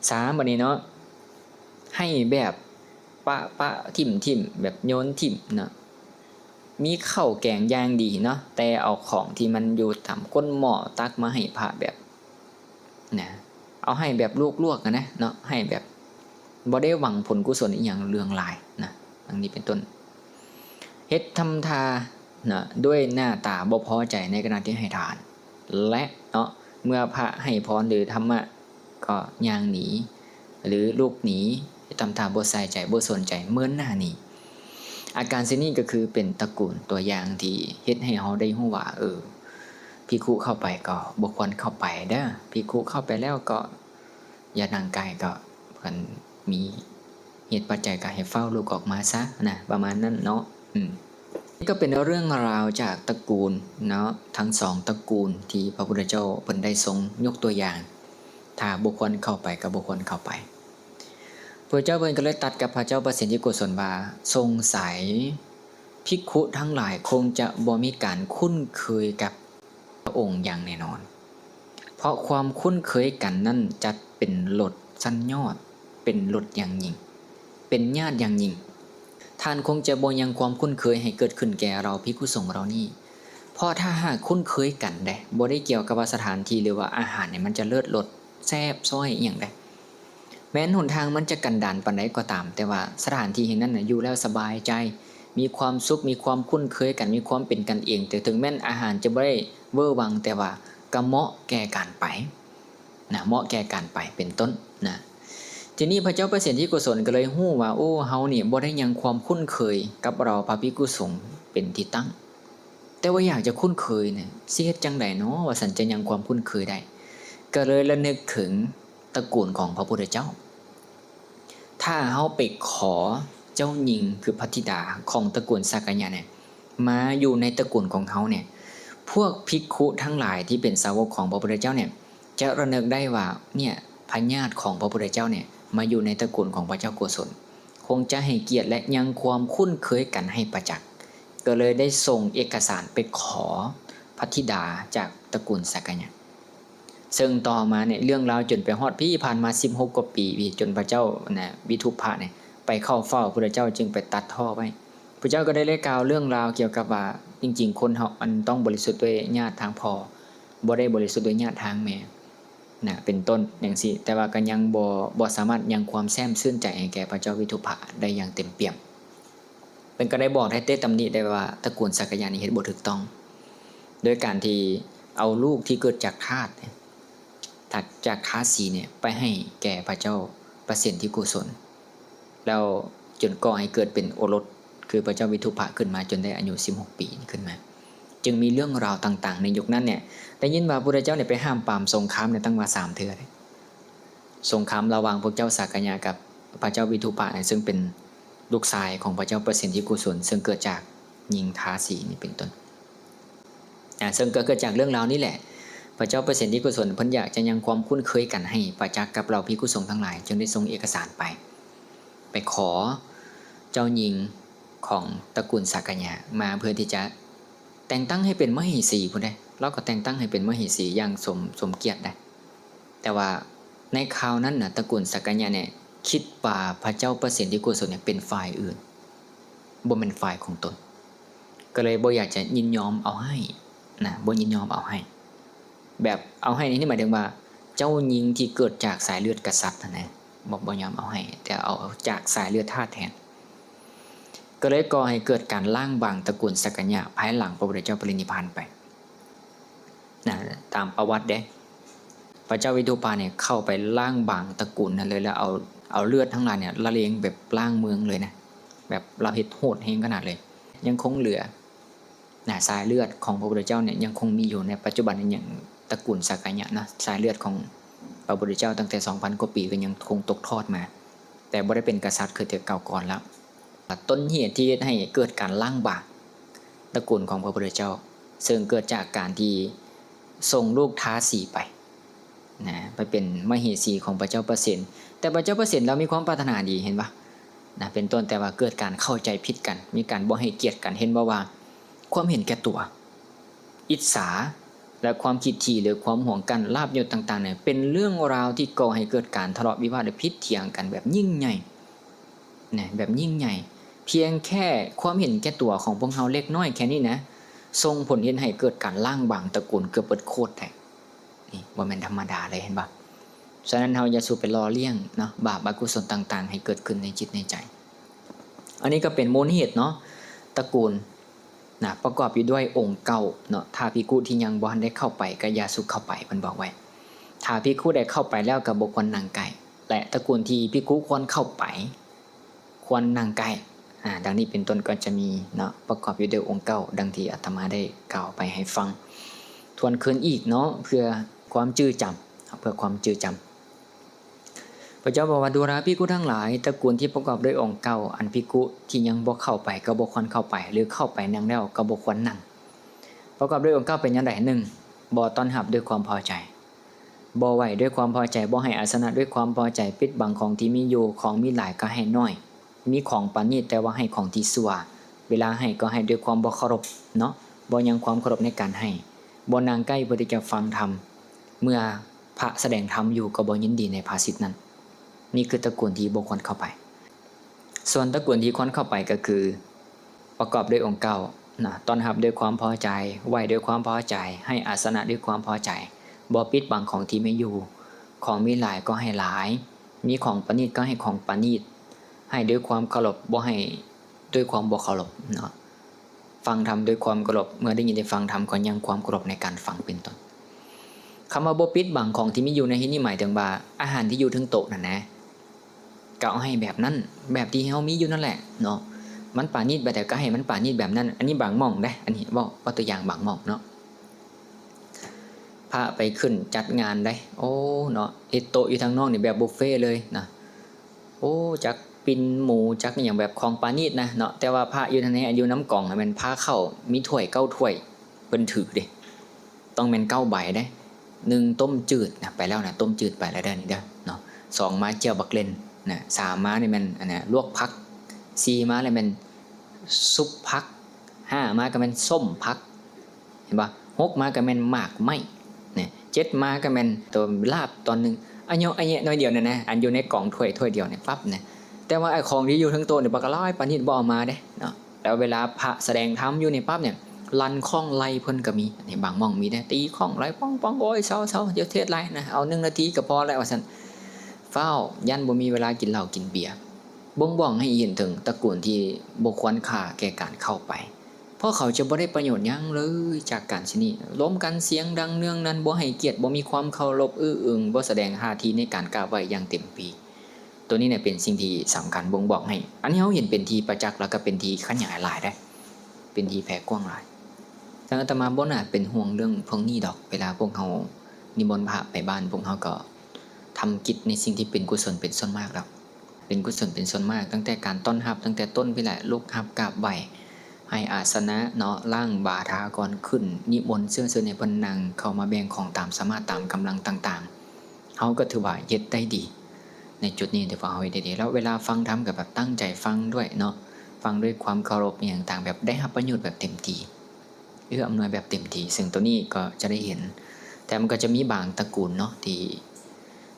3บัดนี้เนาะให้แบบปะทิ่มแบบโยนทิ่มเนาะมีข้าวแกงอย่างดีเนาะแต่เอาของที่มันอยู่ตามก้นหม้อตักมาให้พระแบบนะเอาให้แบบลวกๆนะเนาะให้แบบบ่ได้หวังผลกุศลอีหยังเรื่องหลายนะดังนี้เป็นต้นเฮ็ดทำทานะด้วยหน้าตาบ่พอใจในขณะที่ให้ทานและเนาะเมื่อพระให้พรหรือธรรมะก็ย่างหนีหรือลูกหนีทำทาบ่ใส่ใจบ่สนใจเมื่อหน้านี้อาการเช่นนี้ก็คือเป็นตระกูลตัวอย่างที่เฮ็ดให้เฮาได้ฮู้ว่าภิกขุเข้าไปก็บ่ควรเข้าไปเด้อภิกขุเข้าไปแล้วก็อย่านั่งใกล้ก็เพิ่นมีเหตุปัจจัยก็ให้เฝ้าลูกออกมาซะนะประมาณนั้นเนาะนี่ก็เป็นเรื่องราวจากตระกูลเนาะทั้ง2ตระกูลที่พระพุทธเจ้าเพิ่นได้ทรงยกตัวอย่างถ้าบุคคลเข้าไปก็บุคคลเข้าไปพระเจ้าเพิ่นก็เลยตัดกับพระเจ้าประสิทธิโกศลว่าสงสัยภิกขุทั้งหลายคงจะบ่มีการคุ้นเคยกับพระองค์อย่างแน่นอนเพราะความคุ้นเคยกันนั้นจัดเป็นลดสั้นยอดเป็นลดอย่างยิ่งเป็นญาติอย่างยิ่งท่านคงจะบ่ยังความคุ้นเคยให้เกิดขึ้นแก่เราภิกขุสงฆ์เรานี่เพราะถ้าหากคุ้นเคยกันได้บ่ได้เกี่ยวกับว่าสถานที่หรือว่าอาหารเนี่ยมันจะเลิศรสแซ่บซ้อยอีหยังได้แม้นหนทางมันจะกันดานปานใดก็ตามแต่ว่าสถานที่แห่งนั้นน่ะอยู่แล้วสบายใจมีความสุขมีความคุ้นเคยกันมีความเป็นกันเองแต่ถึงแม้นอาหารจะบ่ได้เวอร์วังแต่ว่าก็เหมาะแก่การไปนะเหมาะแก่การไปเป็นต้นนะทีนี้พระเจ้าประสิทธิโกศลก็เลยฮู้ว่าโอ้เฮานี่บ่ได้ยังความคุ้นเคยกับเราพระภิกขุสงฆ์เป็นที่ตั้งแต่ว่าอยากจะคุ้นเคยเนี่ยสิเฮ็ดจังได๋เนาะว่าสันจะยังความคุ้นเคยได้ก็เลยระลึกถึงตระกูลของพระพุทธเจ้าถ้าเฮาไปขอเจ้าหญิงคือพระธิดาของตระกูลสักกะยะเนี่ยมาอยู่ในตระกูลของเขาเนี่ยพวกภิกขุทั้งหลายที่เป็นสาวกของพระพุทธเจ้าเนี่ยจะระลึกได้ว่าเนี่ยพญาติของพระพุทธเจ้าเนี่ยมาอยู่ในตระกูลของพระเจ้าโกศลคงจะให้เกียรติและยังความคุ้นเคยกันให้ประจักษ์ก็เลยได้ส่งเอกสารไปขอพระธิดาจากตระกูลสักกะยะซึ่งต่อมาเนี่ยเรื่องราวจนไปฮอดพี่ผ่านมา16กว่าปีจนพระเจ้านะวิทุพพะเนี่ยไปเข้าเฝ้าพระพุทธเจ้าจึงไปตัดท่อไว้พระเจ้าก็ได้กล่าวเรื่องราวเกี่ยวกับว่า จริงๆคนเฮามันต้องบริสุทธิ์ด้วยญาติทางพ่อบ่ได้บริสุทธิ์ด้วยญาติทางแม่นะเป็นต้นอย่างซี่แต่ว่าก็ยังบ่สามารถยังความแซมซื่นใจให้แก่พระเจ้าวิทุภะได้อย่างเต็มเปี่ยมเป็นก็ได้บอกให้เต้ตำหนิได้ว่าตระกูลสักยะนี่เฮ็ดบ่ถูกต้องโดยการที่เอาลูกที่เกิดจากทาสจากทาสสีเนี่ยไปให้แก่พระเจ้าประสิทธิกุศลแล้วจนก่อให้เกิดเป็นโอรสคือพระเจ้าวิทุภะขึ้นมาจนได้อายุ16 ปีขึ้นมาจึงมีเรื่องราวต่างๆในยุคนั้นเนี่ยได้ยินว่าพระพุทธเจ้าเนี่ยไปห้ามปรามสงครามเนี่ยตั้งมา3เทื่อเลยสงครามระหว่างพวกเจ้าสักยะกับพระเจ้าวิทุภะซึ่งเป็นลูกชายของพระเจ้าประสิทธิกุศลซึ่งเกิดจากหญิงทาสีนี่เป็นต้นซึ่งเกิดจากเรื่องราวนี้แหละพระเจ้าประสิทธิกุศลเพิ่นอยากจะยังความคุ้นเคยกันให้ประจักษ์กับเราภิกษุสงฆ์ทั้งหลายจึงได้ส่งเอกสารไปขอเจ้าหญิงของตระกูลสักยะมาเพื่อที่จะแต่งตั้งให้เป็นมเหสีพุ่นได้เราก็แต่งตั้งให้เป็นมเหสีอย่างสมเกียรติได้แต่ว่าในคราวนั้นน่ะตระกูลสักยะเนี่ยคิดว่าพระเจ้าประสิทธิกุศลเนี่ยเป็นฝ่ายอื่นบ่เป็นฝ่ายของตนก็เลยบ่อยากจะยินยอมเอาให้นะบ่ยินยอมเอาให้แบบเอาให้นี่หมายถึงว่าเจ้าหญิงที่เกิดจากสายเลือดกษัตริย์นะบ่ยอมเอาให้แต่เอาจากสายเลือดทาสแทนก็เลยก่อให้เกิดการล้างบางตระกูลสักยะภายหลังพระพุทธเจ้าปรินิพพานไปนะตามประวัติเด้พระเจ้าวิทุภะเนี่ยเข้าไปล้างบางตระกูลนั่นเลยแล้วเอาเลือดทั้งหลายเนี่ยละเลงแบบล้างเมืองเลยนะแบบเราเฮ็ดโหดเฮงขนาดเลยยังคงเหลือนะสายเลือดของพระพุทธเจ้าเนี่ยยังคงมีอยู่ในปัจจุบันอย่างตระกูลสักยะนะสายเลือดของพระพุทธเจ้าตั้งแต่ 2,000 กว่าปีก็ยังคงตกทอดมาแต่บ่ได้เป็นกษัตริย์คือแต่เก่าก่อนแล้วต้นเหตุที่ให้เกิดการล้างบางตระกูลของพระพุทธเจ้าซึ่งเกิดจากการที่ส่งลูกท้าสีไปนะไปเป็นมเหสีของพระเจ้าประสิทธิ์แต่พระเจ้าประสิทธิ์เรามีความปรารถนาดีเห็นปะนะเป็นต้นแต่ว่าเกิดการเข้าใจผิดกันมีการบ่ให้เกียรติกันเห็นบ่ว่าความเห็นแก่ตัวอิจฉาและความคิดถี่หรือความหวงกันลาภยศต่างๆเนี่ยเป็นเรื่องราวที่ก่อให้เกิดการทะเลาะวิวาทและพิษเถียงกันแบบยิ่งใหญ่นะแบบยิ่งใหญ่เพียงแค่ความเห็นแก่ตัวของพวกเราเล็กน้อยแค่นี้นะส่งผลเห็นให้เกิดการล้างบางตระกูลเกือบเปิดโคตรได้นี่บ่แม่นธรรมดาเลยเห็นปะฉะนั้นเราอย่าสู่ไปล้อเลี่ยงเนาะบาปอกุศลต่างๆให้เกิดขึ้นในจิตในใจอันนี้ก็เป็นมูลเหตุเนาะตระกูลนะประกอบอยู่ด้วยองค์เก่าเนาะถ้าภิกขุที่ยังบ่ทันได้เข้าไปก็อย่าสุเข้าไปเพิ่นบอกไว้ถ้าภิกขุได้เข้าไปแล้วก็บ่ควรนั่งใกล้และตระกูลที่ภิกขุควรเข้าไปควรนั่งใกล้ดังนี้เป็นต้นก็จะมีเนาะประกอบอยู่ด้วยองค์เก่าดังที่อาตมาได้กล่าวไปให้ฟังทวนคืนอีกเนาะเพื่อความจื้อจำเพื่อความจื้อจำพระเจ้าบอกว่าดูราภิกขุทั้งหลายตระกูลที่ประกอบด้วยองค์เก่าอันภิกขุที่ยังบ่เข้าไปก็บ่ควรเข้าไปหรือเข้าไปนั่งแล้วก็บ่ควรนั่งประกอบด้วยองค์เก่าเป็นอย่างไร1บ่ต้อนรับด้วยความพอใจบ่ไหวด้วยความพอใจบ่ให้อาสนะด้วยความพอใจปิดบังของที่มีอยู่ของมีหลายก็ให้น้อยมีของปานนี้แต่ว่าให้ของที่ชั่วเวลาให้ก็ให้ด้วยความบ่เคารพเนาะบ่ยังความเคารพในการให้บ่นั่งใกล้เพื่อที่จะฟังธรรมเมื่อพระแสดงธรรมอยู่ก็บ่ยินดีในภาษิตนั้นนี่คือตระกูลที่บ่ควรเข้าไปส่วนตระกูลที่ควรเข้าไปก็คือประกอบด้วยองค์เก่านะต้อนรับด้วยความพอใจไหวด้วยความพอใจให้อาสนะด้วยความพอใจบ่ปิดบังของที่ไม่อยู่ของมีหลายก็ให้หลายมีของประณีตก็ให้ของประณีตให้ด้วยความเคารพบ่ให้ด้วยความบ่เคารพเนาะฟังธรรมด้วยความเคารพเมื่อได้ยินได้ฟังธรรมก็ยังความเคารพในการฟังเป็นต้นคำว่าบ่ปิดบังของที่มีอยู่ในที่นี้หมายถึงว่าอาหารที่อยู่ถึงโต๊ะนั่นนะก็เอาให้แบบนั้นแบบที่เฮามีอยู่นั่นแหละเนาะมันปานีตแบบแต่ก็ให้มันปานีตแบบนั้นอันนี้บางหม่องได้อันนี้ว่าตัวอย่างบางหม่องเนาะพระไปขึ้นจัดงานได้โอ้เนาะเฮ็ดโต๊ะอยู่ทางนอกนี่แบบบุฟเฟ่เลยนะโอ้จักปินหมูจักอย่างแบบของปานีตนะเนาะแต่ว่าพระอยู่ทางนี้อยู่น้ำกล่องมันพาเข้ามีถ้วย9ถ้วยเพิ่นถือเด้ต้องแม่น9ใบได้1ต้มจืดนะไปแล้วนะต้มจืดไปแล้วเด้อนี่เด้อเนาะ2มาเจียวบักเล่นนะ3มานี่มันอันน่ะลวกผัก4มาเลยมันซุปผัก5มาก็มันส้มผักเห็นบ่6มาก็มันหมากไม้เนี่ย7มาก็มันตัวลาบตอนนึงอันเนี้ยน้อยเดียวนั่นนะอันอยู่ในกล่องถ้วยเดียวเนี่ยปั๊บเนี่ยแต่ว่าไอ้ของที่อยู่ทั้งโต๊ะเนี่ยบักละร้อยปานนี้บ่เอามาเด้เนาะแล้วเวลาพระแสดงธรรมอยู่ในปั๊บเนี่ย ลันข้องไล่เพิ่นก็มีนี่บางหม่องมีได้ตีข้องไล่ป้องๆโอ้ยเซาๆเดี๋ยวเทศไล่นะเอา1นาทีก็พอแล้วว่าซั่นฟ้าวยันบ่มีเวลากินเหล้ากินเบียร์บ่งบอกให้เห็นถึงตระกูลที่บ่ควรค่าแก่การเข้าไปเพราะเขาจะบ่ได้ประโยชน์หยังเลยจากการสินี้ล้มกันเสียงดังเนื่องนั้นบ่ให้เกียรติบ่มีความเคารพอื้ออึงบ่แสดงท่าทีในการกล่าวไว้อย่างเต็มปีตัวนี้เนี่ยเป็นสิ่งที่สำคัญบ่งบอกให้อันนี้เฮาเห็นเป็นที่ประจักษ์แล้วก็เป็นที่ขยายหลายได้เป็นที่แผ่กว้างหลายทางอาตมาบ่น่าเป็นห่วงเรื่องพวกนี้ดอกเวลาพวกเฮานิมนต์พระไปบ้านพวกเฮาก็ทำกิจในสิ่งที่เป็นกุศลเป็นส่วนมากแล้วเป็นกุศลเป็นส่วนมากตั้งแต่การต้อนรับตั้งแต่ต้นไปแหละลุกรับกราบไหว้ให้อาสนะเนาะล่างบาทาก่อนขึ้นนิมนต์เชิญในเพิ่นนั่งเข้ามาแบ่งของตามสามารถตามกำลังต่างๆเฮาก็ถือว่าเฮ็ดได้ดีในจุดนี้ถือว่าเฮาเฮ็ดได้ดีแล้วเวลาฟังธรรมก็แบบตั้งใจฟังด้วยเนาะฟังด้วยความเคารพอย่างต่างแบบได้รับประโยชน์แบบเต็มที่เอื้ออำนวยแบบเต็มที่ซึ่งตัวนี้ก็จะได้เห็นแต่มันก็จะมีบางตระกูลเนาะที่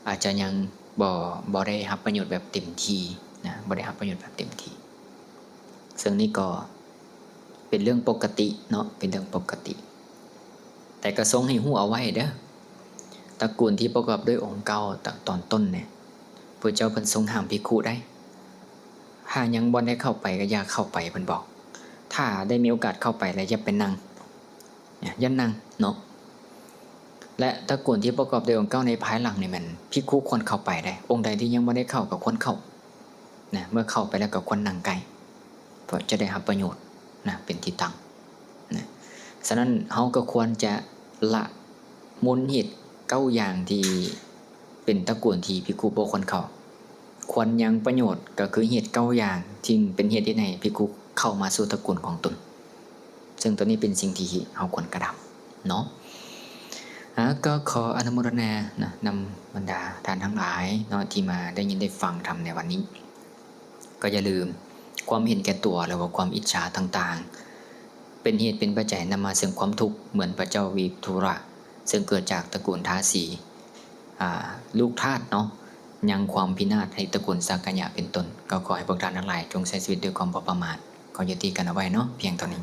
อาจจะยังบ่ได้รับประโยชน์แบบเต็มที่นะบ่ได้รับประโยชน์แบบเต็มที่ซึ่งนี่ก็เป็นเรื่องปกติเนาะเป็นเรื่องปกติแต่ก็ทรงให้ฮู้เอาไว้เด้อตระกูลที่ประกอบด้วยองค์เก่าตอนต้นเนี่ยพระเจ้าเพิ่นทรงห้ามภิกขุได้หายังบ่ได้เข้าไปก็อย่าเข้าไปเพิ่นบอกถ้าได้มีโอกาสเข้าไปแล้วอย่าไปนั่งอย่านั่งเนาะและตระกูลที่ประกอบด้วยองค์เก่าในภายหลังนี่มันภิกขุควรเข้าไปได้องค์ใดที่ยังบ่ได้เข้าก็ควรเข้านะเมื่อเข้าไปแล้วก็ควรนั่งไกลเพราะจะได้รับประโยชน์นะเป็นที่ตั้งนะฉะนั้นเฮาก็ควรจะละมูลเหตุ9อย่างที่เป็นตระกูลที่ภิกขุบ่ควรเข้าควรยังประโยชน์ก็คือเหตุ9อย่างที่เป็นเหตุที่ให้ภิกขุเข้ามาสู่ตระกูลของตนซึ่งตัวนี้เป็นสิ่งที่เฮาควรกระทำเนาะก็ขออนุโมทนานะนำบรรดาท่านทั้งหลายเนาะที่มาได้ยินได้ฟังธรรมในวันนี้ก็อย่าลืมความเห็นแก่ตัวหรือว่าความอิจฉาต่างๆเป็นเหตุเป็นปัจจัยนำมาซึ่งความทุกข์เหมือนพระเจ้าวิทุระซึ่งเกิดจากตระกูลทาสีลูกทาสเนาะยังความพินาศให้ตระกูลสักกัญญะเป็นต้นก็ขอให้พวกท่านทั้งหลายจงใช้ชีวิตด้วยความประมาทขอยุติกันเอาไว้เนาะเพียงเท่านี้